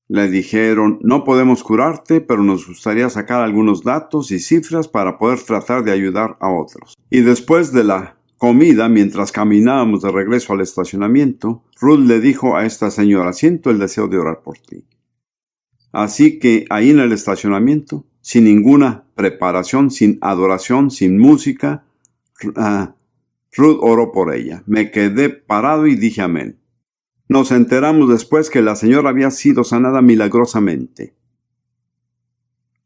Le dijeron: no podemos curarte, pero nos gustaría sacar algunos datos y cifras para poder tratar de ayudar a otros. Y después de la comida, mientras caminábamos de regreso al estacionamiento, Ruth le dijo a esta señora: siento el deseo de orar por ti. Así que ahí en el estacionamiento, sin ninguna preparación, sin adoración, sin música, Ruth oró por ella. Me quedé parado y dije amén. Nos enteramos después que la señora había sido sanada milagrosamente.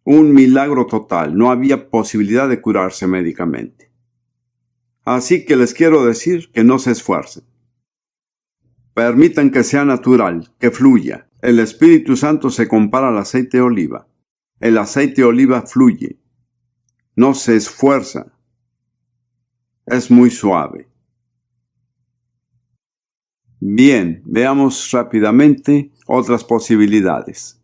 Un milagro total, no había posibilidad de curarse médicamente. Así que les quiero decir que no se esfuercen. Permitan que sea natural, que fluya. El Espíritu Santo se compara al aceite de oliva. El aceite de oliva fluye. No se esfuerza. Es muy suave. Bien, veamos rápidamente otras posibilidades.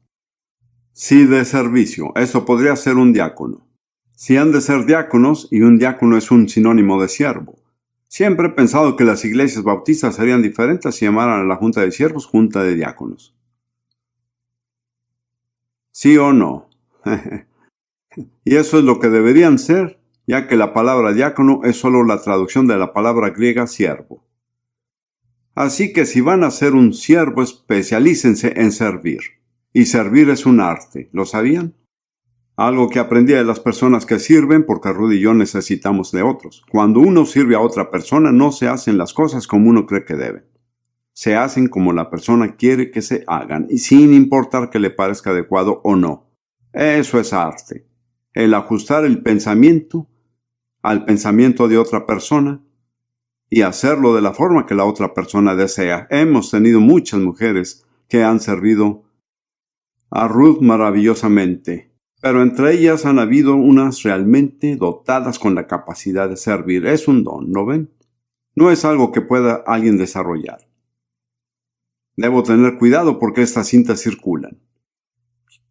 Sí, de servicio. Eso podría ser un diácono. Si han de ser diáconos, y un diácono es un sinónimo de siervo. Siempre he pensado que las iglesias bautistas serían diferentes si llamaran a la junta de siervos junta de diáconos. ¿Sí o no? Y eso es lo que deberían ser, ya que la palabra diácono es solo la traducción de la palabra griega siervo. Así que si van a ser un siervo, especialícense en servir. Y servir es un arte, ¿lo sabían? Algo que aprendí de las personas que sirven, porque Rudy y yo necesitamos de otros. Cuando uno sirve a otra persona, no se hacen las cosas como uno cree que deben. Se hacen como la persona quiere que se hagan, y sin importar que le parezca adecuado o no. Eso es arte. El ajustar el pensamiento al pensamiento de otra persona y hacerlo de la forma que la otra persona desea. Hemos tenido muchas mujeres que han servido a Ruth maravillosamente, pero entre ellas han habido unas realmente dotadas con la capacidad de servir. Es un don, ¿no ven? No es algo que pueda alguien desarrollar. Debo tener cuidado porque estas cintas circulan.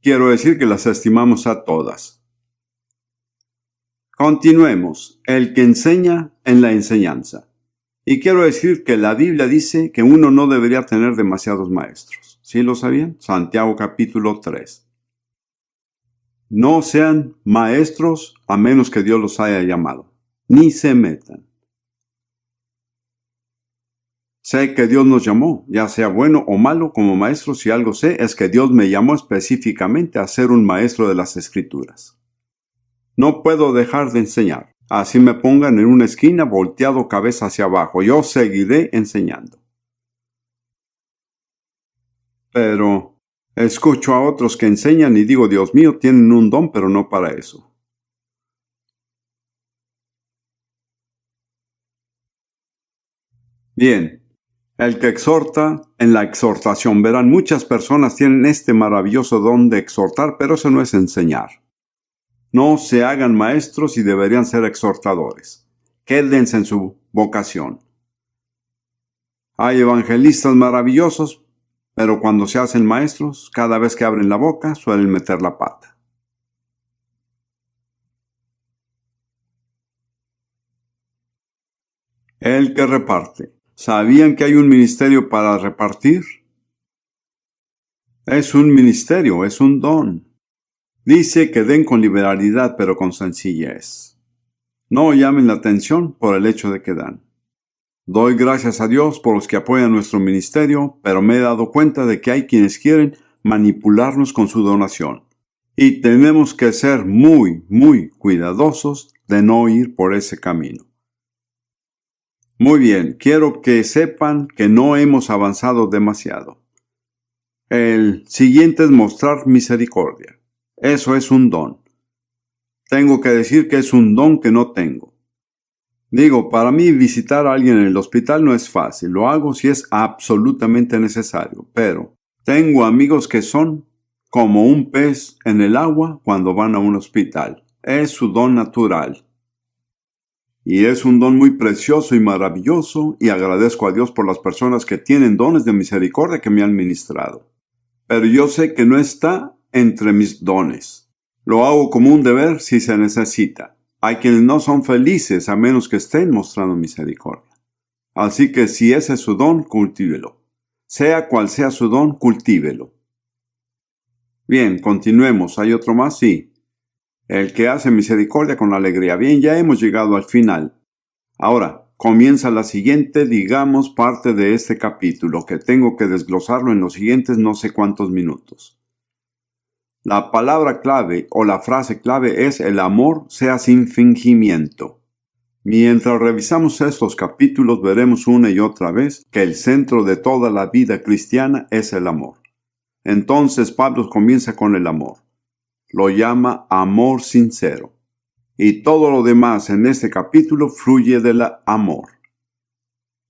Quiero decir que las estimamos a todas. Continuemos. El que enseña en la enseñanza. Y quiero decir que la Biblia dice que uno no debería tener demasiados maestros. ¿Sí lo sabían? Santiago capítulo 3. No sean maestros a menos que Dios los haya llamado. Ni se metan. Sé que Dios nos llamó, ya sea bueno o malo, como maestro. Si algo sé es que Dios me llamó específicamente a ser un maestro de las Escrituras. No puedo dejar de enseñar. Así me pongan en una esquina volteado cabeza hacia abajo. Yo seguiré enseñando. Pero escucho a otros que enseñan y digo, Dios mío, tienen un don, pero no para eso. Bien. El que exhorta en la exhortación. Verán, muchas personas tienen este maravilloso don de exhortar, pero eso no es enseñar. No se hagan maestros y deberían ser exhortadores. Quédense en su vocación. Hay evangelistas maravillosos, pero cuando se hacen maestros, cada vez que abren la boca, suelen meter la pata. El que reparte. ¿Sabían que hay un ministerio para repartir? Es un ministerio, es un don. Dice que den con liberalidad, pero con sencillez. No llamen la atención por el hecho de que dan. Doy gracias a Dios por los que apoyan nuestro ministerio, pero me he dado cuenta de que hay quienes quieren manipularnos con su donación. Y tenemos que ser muy, muy cuidadosos de no ir por ese camino. Muy bien, quiero que sepan que no hemos avanzado demasiado. El siguiente es mostrar misericordia. Eso es un don. Tengo que decir que es un don que no tengo. Digo, para mí visitar a alguien en el hospital no es fácil. Lo hago si es absolutamente necesario. Pero tengo amigos que son como un pez en el agua cuando van a un hospital. Es su don natural. Y es un don muy precioso y maravilloso, y agradezco a Dios por las personas que tienen dones de misericordia que me han ministrado. Pero yo sé que no está entre mis dones. Lo hago como un deber si se necesita. Hay quienes no son felices a menos que estén mostrando misericordia. Así que si ese es su don, cultívelo. Sea cual sea su don, cultívelo. Bien, continuemos. ¿Hay otro más? Sí. El que hace misericordia con alegría. Bien, ya hemos llegado al final. Ahora, comienza la siguiente, digamos, parte de este capítulo, que tengo que desglosarlo en los siguientes no sé cuántos minutos. La palabra clave o la frase clave es el amor sea sin fingimiento. Mientras revisamos estos capítulos veremos una y otra vez que el centro de toda la vida cristiana es el amor. Entonces Pablo comienza con el amor. Lo llama amor sincero. Y todo lo demás en este capítulo fluye del amor.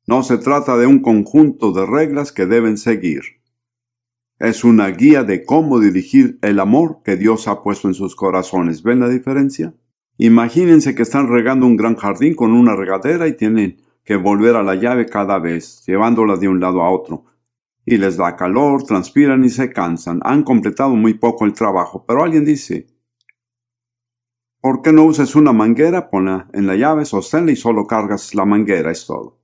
No se trata de un conjunto de reglas que deben seguir. Es una guía de cómo dirigir el amor que Dios ha puesto en sus corazones. ¿Ven la diferencia? Imagínense que están regando un gran jardín con una regadera y tienen que volver a la llave cada vez, llevándola de un lado a otro. Y les da calor, transpiran y se cansan. Han completado muy poco el trabajo, pero alguien dice, ¿por qué no usas una manguera? Ponla en la llave, sosténla y solo cargas la manguera, es todo.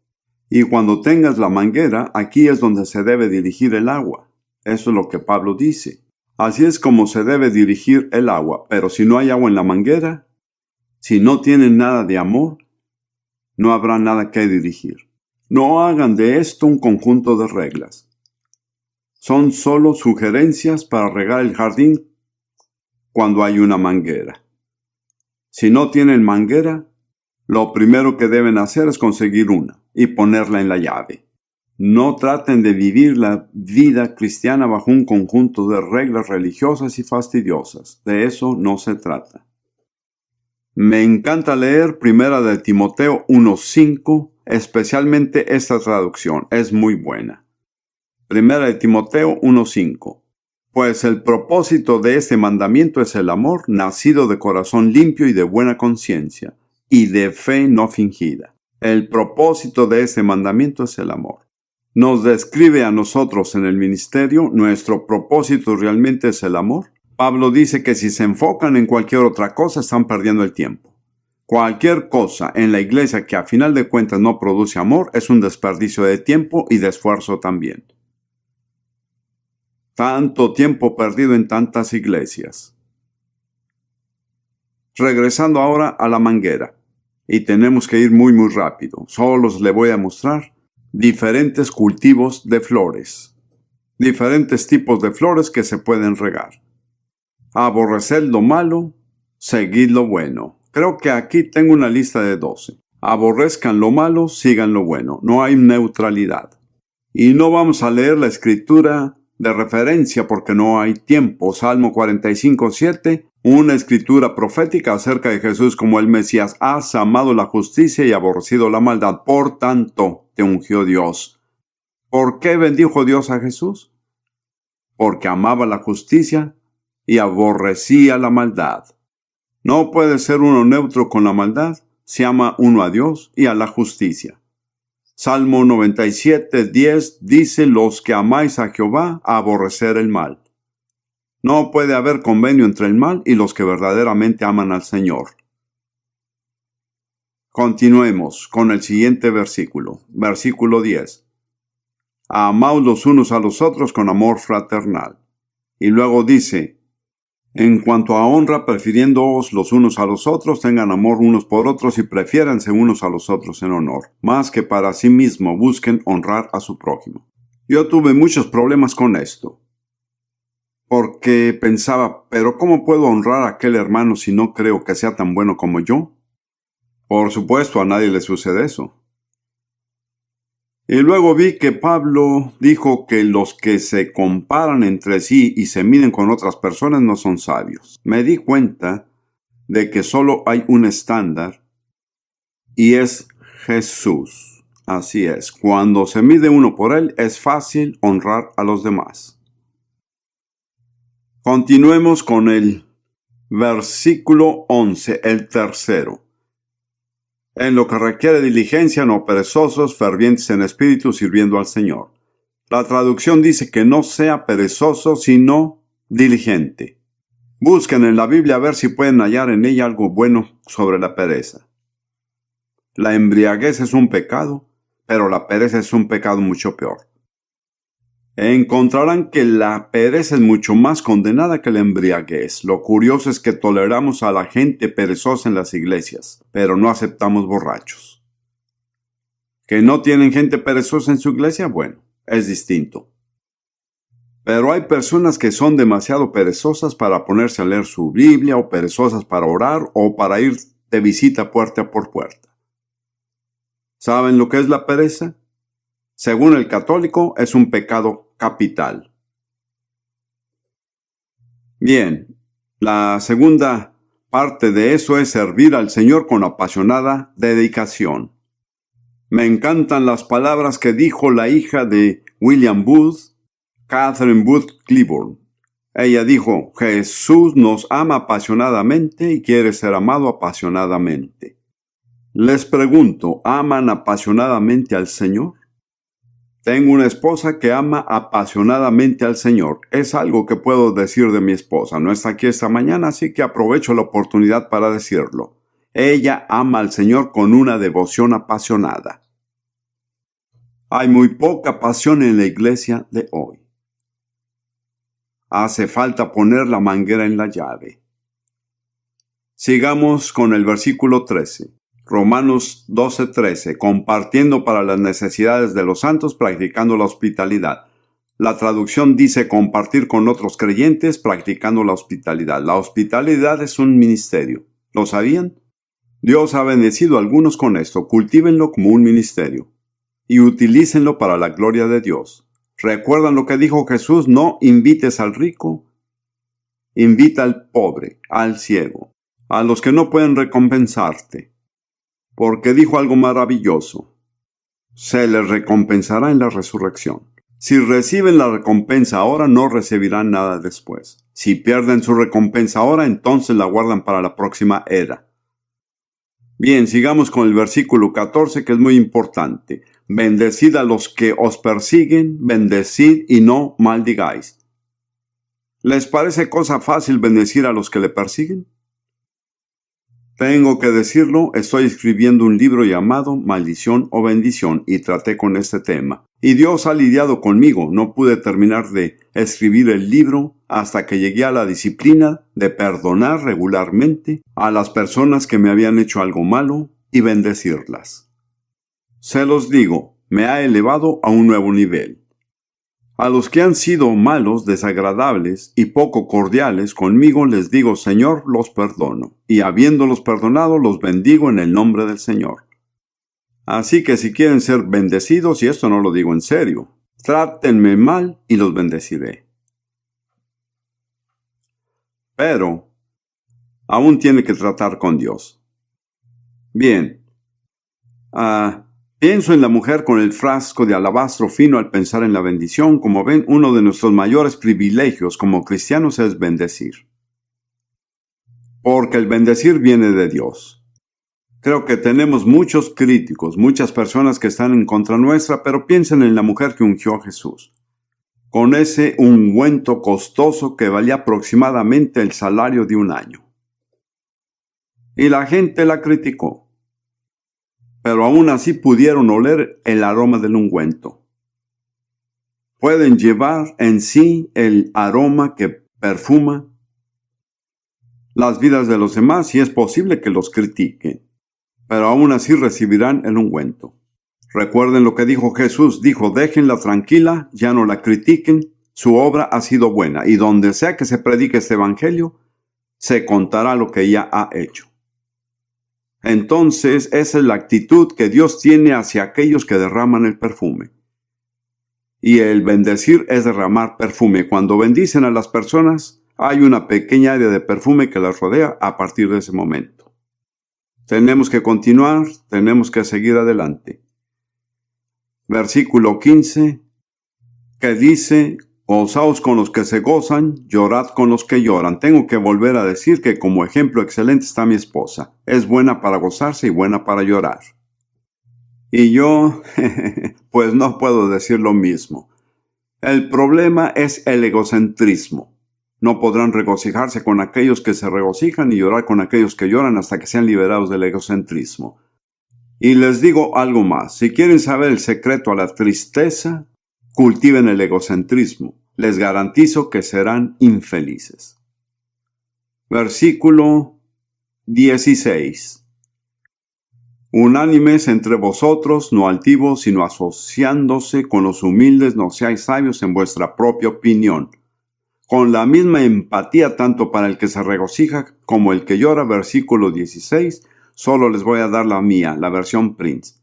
Y cuando tengas la manguera, aquí es donde se debe dirigir el agua. Eso es lo que Pablo dice. Así es como se debe dirigir el agua, pero si no hay agua en la manguera, si no tienen nada de amor, no habrá nada que dirigir. No hagan de esto un conjunto de reglas. Son solo sugerencias para regar el jardín cuando hay una manguera. Si no tienen manguera, lo primero que deben hacer es conseguir una y ponerla en la llave. No traten de vivir la vida cristiana bajo un conjunto de reglas religiosas y fastidiosas. De eso no se trata. Me encanta leer Primera de Timoteo 1:5, especialmente esta traducción. Es muy buena. Primera de Timoteo 1:5. Pues el propósito de este mandamiento es el amor, nacido de corazón limpio y de buena conciencia, y de fe no fingida. El propósito de este mandamiento es el amor. Nos describe a nosotros en el ministerio, nuestro propósito realmente es el amor. Pablo dice que si se enfocan en cualquier otra cosa están perdiendo el tiempo. Cualquier cosa en la iglesia que a final de cuentas no produce amor es un desperdicio de tiempo y de esfuerzo también. Tanto tiempo perdido en tantas iglesias. Regresando ahora a la manguera. Y tenemos que ir muy rápido. Solo le voy a mostrar diferentes cultivos de flores. Diferentes tipos de flores que se pueden regar. Aborreced lo malo, seguid lo bueno. Creo que aquí tengo una lista de 12. Aborrezcan lo malo, sigan lo bueno. No hay neutralidad. Y no vamos a leer la escritura de referencia porque no hay tiempo. Salmo 45:7, una escritura profética acerca de Jesús como el Mesías. Has amado la justicia y aborrecido la maldad. Por tanto, te ungió Dios. ¿Por qué bendijo Dios a Jesús? Porque amaba la justicia y aborrecía la maldad. No puede ser uno neutro con la maldad si ama uno a Dios y a la justicia. Salmo 97:10 dice: los que amáis a Jehová, a aborrecer el mal. No puede haber convenio entre el mal y los que verdaderamente aman al Señor. Continuemos con el siguiente versículo. Versículo 10. Amaos los unos a los otros con amor fraternal. Y luego dice: en cuanto a honra, prefiriéndoos los unos a los otros, tengan amor unos por otros y prefiéranse unos a los otros en honor, más que para sí mismo busquen honrar a su prójimo. Yo tuve muchos problemas con esto, porque pensaba, ¿pero cómo puedo honrar a aquel hermano si no creo que sea tan bueno como yo? Por supuesto, a nadie le sucede eso. Y luego vi que Pablo dijo que los que se comparan entre sí y se miden con otras personas no son sabios. Me di cuenta de que solo hay un estándar y es Jesús. Así es, cuando se mide uno por él es fácil honrar a los demás. Continuemos con el versículo 11, el tercero. En lo que requiere diligencia, no perezosos, fervientes en espíritu, sirviendo al Señor. La traducción dice que no sea perezoso, sino diligente. Busquen en la Biblia a ver si pueden hallar en ella algo bueno sobre la pereza. La embriaguez es un pecado, pero la pereza es un pecado mucho peor. Encontrarán que la pereza es mucho más condenada que la embriaguez. Lo curioso es que toleramos a la gente perezosa en las iglesias, pero no aceptamos borrachos. ¿Que no tienen gente perezosa en su iglesia? Bueno, es distinto. Pero hay personas que son demasiado perezosas para ponerse a leer su Biblia, o perezosas para orar, o para ir de visita puerta por puerta. ¿Saben lo que es la pereza? Según el católico, es un pecado capital. Bien, la segunda parte de eso es servir al Señor con apasionada dedicación. Me encantan las palabras que dijo la hija de William Booth, Catherine Booth Cliburn. Ella dijo: Jesús nos ama apasionadamente y quiere ser amado apasionadamente. Les pregunto, ¿aman apasionadamente al Señor? Tengo una esposa que ama apasionadamente al Señor. Es algo que puedo decir de mi esposa. No está aquí esta mañana, así que aprovecho la oportunidad para decirlo. Ella ama al Señor con una devoción apasionada. Hay muy poca pasión en la iglesia de hoy. Hace falta poner la manguera en la llave. Sigamos con el versículo 13. Romanos 12:13, compartiendo para las necesidades de los santos, practicando la hospitalidad. La traducción dice compartir con otros creyentes, practicando la hospitalidad. La hospitalidad es un ministerio. ¿Lo sabían? Dios ha bendecido a algunos con esto. Cultívenlo como un ministerio y utilícenlo para la gloria de Dios. ¿Recuerdan lo que dijo Jesús? No invites al rico, invita al pobre, al ciego, a los que no pueden recompensarte. Porque dijo algo maravilloso: se les recompensará en la resurrección. Si reciben la recompensa ahora, no recibirán nada después. Si pierden su recompensa ahora, entonces la guardan para la próxima era. Bien, sigamos con el versículo 14, que es muy importante. Bendecid a los que os persiguen, bendecid y no maldigáis. ¿Les parece cosa fácil bendecir a los que le persiguen? Tengo que decirlo, estoy escribiendo un libro llamado Maldición o Bendición y traté con este tema. Y Dios ha lidiado conmigo, no pude terminar de escribir el libro hasta que llegué a la disciplina de perdonar regularmente a las personas que me habían hecho algo malo y bendecirlas. Se los digo, me ha elevado a un nuevo nivel. A los que han sido malos, desagradables y poco cordiales conmigo les digo, Señor, los perdono, y habiéndolos perdonado, los bendigo en el nombre del Señor. Así que si quieren ser bendecidos, y esto no lo digo en serio, trátenme mal y los bendeciré. Pero aún tiene que tratar con Dios. Bien, pienso en la mujer con el frasco de alabastro fino al pensar en la bendición. Como ven, uno de nuestros mayores privilegios como cristianos es bendecir. Porque el bendecir viene de Dios. Creo que tenemos muchos críticos, muchas personas que están en contra nuestra, pero piensen en la mujer que ungió a Jesús, con ese ungüento costoso que valía aproximadamente el salario de un año. Y la gente la criticó, pero aún así pudieron oler el aroma del ungüento. Pueden llevar en sí el aroma que perfuma las vidas de los demás y es posible que los critiquen, pero aún así recibirán el ungüento. Recuerden lo que dijo Jesús, dijo, déjenla tranquila, ya no la critiquen, su obra ha sido buena, y donde sea que se predique este evangelio, se contará lo que ella ha hecho. Entonces, esa es la actitud que Dios tiene hacia aquellos que derraman el perfume. Y el bendecir es derramar perfume. Cuando bendicen a las personas, hay una pequeña área de perfume que las rodea a partir de ese momento. Tenemos que continuar, tenemos que seguir adelante. Versículo 15, que dice, gozaos con los que se gozan, llorad con los que lloran. Tengo que volver a decir que como ejemplo excelente está mi esposa. Es buena para gozarse y buena para llorar. Y yo, pues no puedo decir lo mismo. El problema es el egocentrismo. No podrán regocijarse con aquellos que se regocijan y llorar con aquellos que lloran hasta que sean liberados del egocentrismo. Y les digo algo más. Si quieren saber el secreto a la tristeza, cultiven el egocentrismo. Les garantizo que serán infelices. Versículo 16. Unánimes entre vosotros, no altivos, sino asociándose con los humildes, no seáis sabios en vuestra propia opinión. Con la misma empatía tanto para el que se regocija como el que llora, versículo 16, solo les voy a dar la mía, la versión Prince.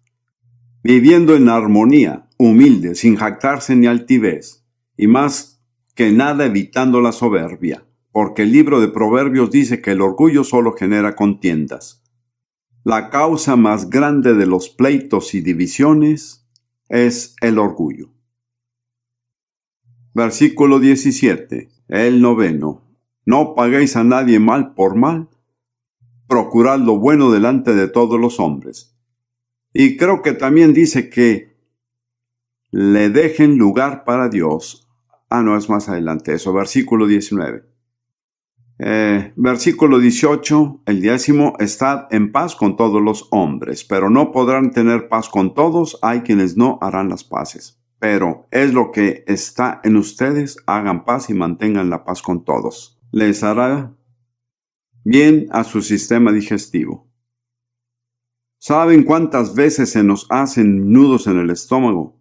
Viviendo en armonía, humilde, sin jactarse ni altivez, y más que nada evitando la soberbia, porque el libro de Proverbios dice que el orgullo solo genera contiendas. La causa más grande de los pleitos y divisiones es el orgullo. Versículo 17. El 9. No paguéis a nadie mal por mal, procurad lo bueno delante de todos los hombres. Y creo que también dice que le dejen lugar para Dios. No es más adelante eso, versículo 19. Versículo 18, el 10, estad en paz con todos los hombres, pero no podrán tener paz con todos, hay quienes no harán las paces. Pero es lo que está en ustedes, hagan paz y mantengan la paz con todos. Les hará bien a su sistema digestivo. ¿Saben cuántas veces se nos hacen nudos en el estómago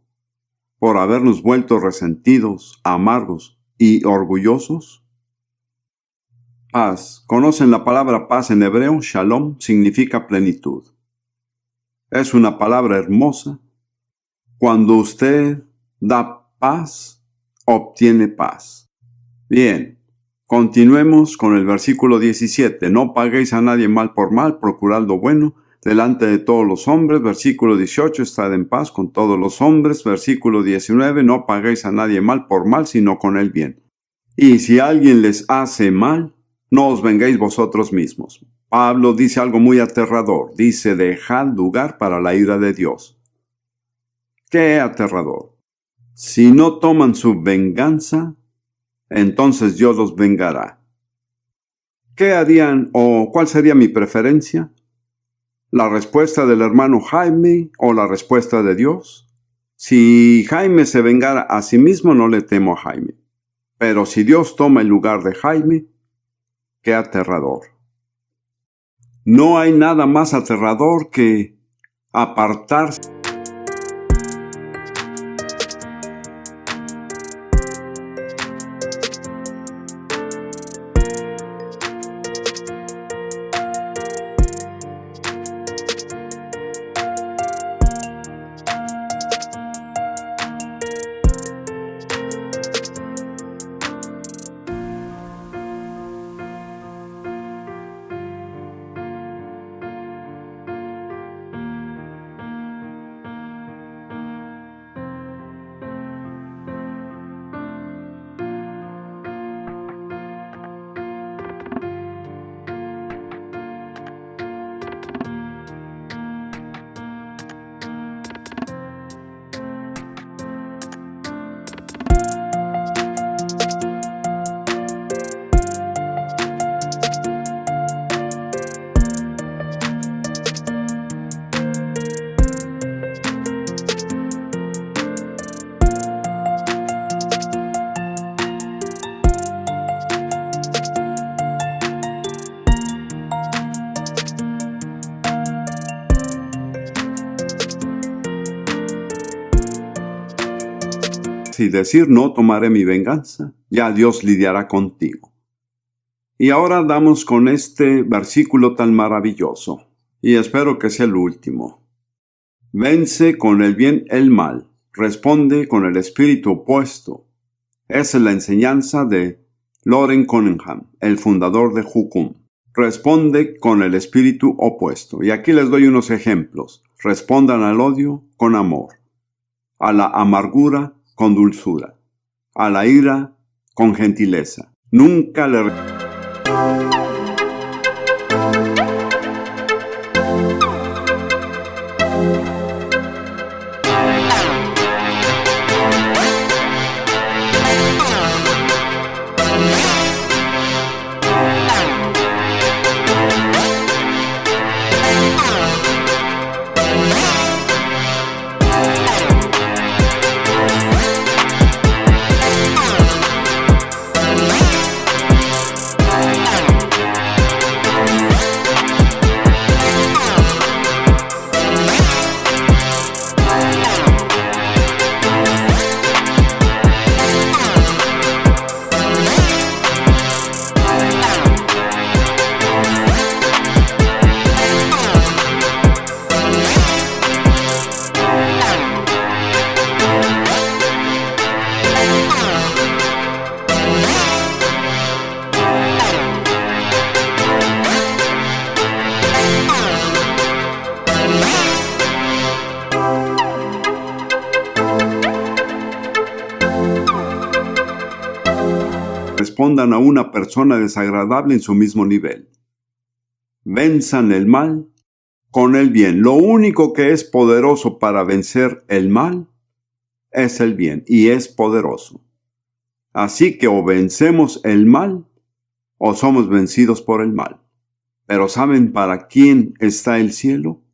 por habernos vuelto resentidos, amargos y orgullosos? Paz. ¿Conocen la palabra paz en hebreo? Shalom significa plenitud. Es una palabra hermosa. Cuando usted da paz, obtiene paz. Bien, continuemos con el versículo 17. No paguéis a nadie mal por mal, procurad lo bueno delante de todos los hombres. Versículo 18, estad en paz con todos los hombres. Versículo 19, no paguéis a nadie mal por mal, sino con el bien. Y si alguien les hace mal, no os vengáis vosotros mismos. Pablo dice algo muy aterrador. Dice, dejad lugar para la ira de Dios. ¡Qué aterrador! Si no toman su venganza, entonces Dios los vengará. ¿Qué harían o cuál sería mi preferencia? ¿La respuesta del hermano Jaime o la respuesta de Dios? Si Jaime se vengara a sí mismo, no le temo a Jaime. Pero si Dios toma el lugar de Jaime, ¡qué aterrador! No hay nada más aterrador que apartarse y decir no tomaré mi venganza, ya Dios lidiará contigo. Y ahora damos con este versículo tan maravilloso, y espero que sea el último. Vence con el bien el mal, responde con el espíritu opuesto. Esa es la enseñanza de Loren Cunningham, el fundador de Jukum. Responde con el espíritu opuesto. Y aquí les doy unos ejemplos. Respondan al odio con amor, a la amargura con dulzura, a la ira con gentileza. Nunca le respondan a una persona desagradable en su mismo nivel. Venzan el mal con el bien. Lo único que es poderoso para vencer el mal es el bien, y es poderoso. Así que o vencemos el mal o somos vencidos por el mal. Pero ¿saben para quién está el cielo?